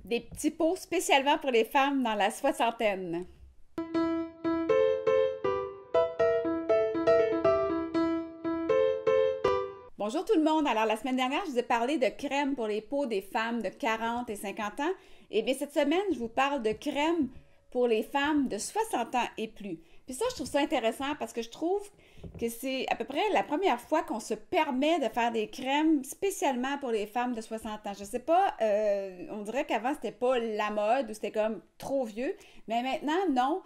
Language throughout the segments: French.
Des petits pots spécialement pour les femmes dans la soixantaine. Bonjour tout le monde. Alors, la semaine dernière, je vous ai parlé de crème pour les peaux des femmes de 40 et 50 ans. Et bien, cette semaine, je vous parle de crème pour les femmes de 60 ans et plus. Puis ça, je trouve ça intéressant parce que je trouve que c'est à peu près la première fois qu'on se permet de faire des crèmes spécialement pour les femmes de 60 ans. Je sais pas, on dirait qu'avant, c'était pas la mode ou c'était comme trop vieux. Mais maintenant, non.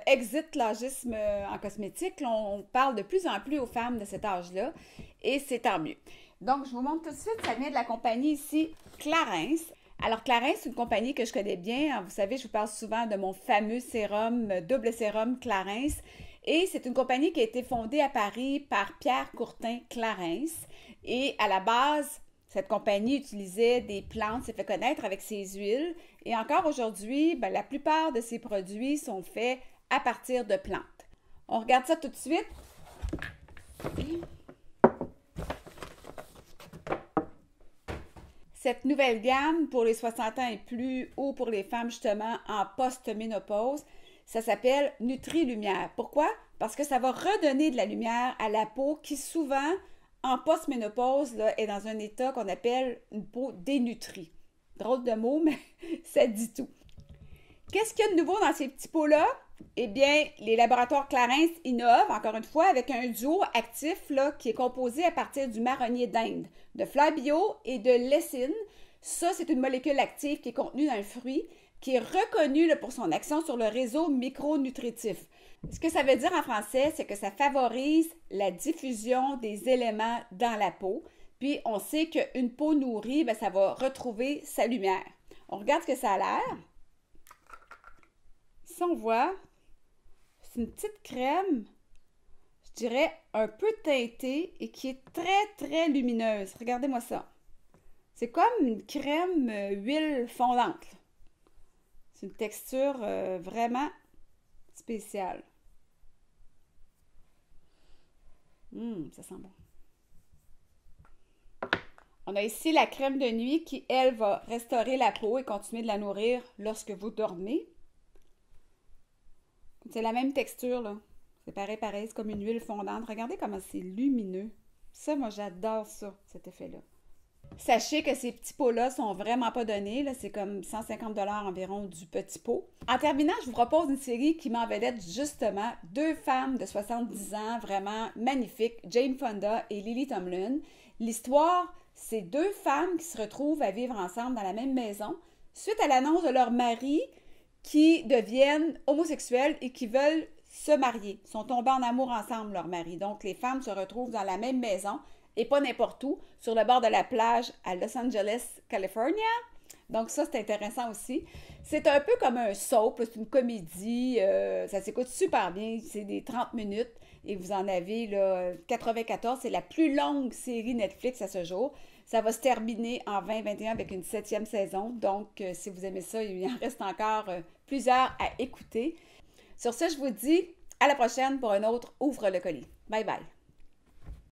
Exit l'agisme en cosmétique. Là, on parle de plus en plus aux femmes de cet âge-là et c'est tant mieux. Donc, je vous montre tout de suite, ça vient de la compagnie ici Clarins. Alors, Clarins, c'est une compagnie que je connais bien. Vous savez, je vous parle souvent de mon fameux sérum, double sérum Clarins. Et c'est une compagnie qui a été fondée à Paris par Pierre Courtin Clarins. Et à la base, cette compagnie utilisait des plantes, s'est fait connaître avec ses huiles. Et encore aujourd'hui, la plupart de ses produits sont faits à partir de plantes. On regarde ça tout de suite. Cette nouvelle gamme pour les 60 ans et plus ou pour les femmes justement en post-ménopause, ça s'appelle Nutri-Lumière. Pourquoi? Parce que ça va redonner de la lumière à la peau qui souvent, en post-ménopause, là, est dans un état qu'on appelle une peau dénutrie. Drôle de mot, mais ça dit tout. Qu'est-ce qu'il y a de nouveau dans ces petits pots-là? Eh bien, les laboratoires Clarins innovent, encore une fois, avec un duo actif là, qui est composé à partir du marronnier d'Inde, de fleurs bio et de lessine. Ça, c'est une molécule active qui est contenue dans le fruit, qui est reconnue là, pour son action sur le réseau micronutritif. Ce que ça veut dire en français, c'est que ça favorise la diffusion des éléments dans la peau. Puis, on sait qu'une peau nourrie, ça va retrouver sa lumière. On regarde ce que ça a l'air. Ici, on voit, c'est une petite crème, je dirais un peu teintée et qui est très, très lumineuse. Regardez-moi ça. C'est comme une crème huile fondante. C'est une texture vraiment spéciale. Ça sent bon. On a ici la crème de nuit qui, elle, va restaurer la peau et continuer de la nourrir lorsque vous dormez. C'est la même texture, là. C'est pareil, c'est comme une huile fondante. Regardez comment c'est lumineux. Ça, moi, j'adore ça, cet effet-là. Sachez que ces petits pots-là sont vraiment pas donnés. C'est comme 150 $ environ du petit pot. En terminant, je vous propose une série qui met en vedette justement deux femmes de 70 ans vraiment magnifiques, Jane Fonda et Lily Tomlin. L'histoire, c'est deux femmes qui se retrouvent à vivre ensemble dans la même maison suite à l'annonce de leur mari qui deviennent homosexuels et qui veulent se marier. Ils sont tombés en amour ensemble, leur mari. Donc, les femmes se retrouvent dans la même maison et pas n'importe où, sur le bord de la plage à Los Angeles, California. Donc, ça, c'est intéressant aussi. C'est un peu comme un soap, c'est une comédie. Ça s'écoute super bien. C'est des 30 minutes et vous en avez là, 94. C'est la plus longue série Netflix à ce jour. Ça va se terminer en 2021 avec une 7e saison. Donc, si vous aimez ça, il en reste encore plusieurs à écouter. Sur ce, je vous dis à la prochaine pour un autre Ouvre le colis. Bye bye!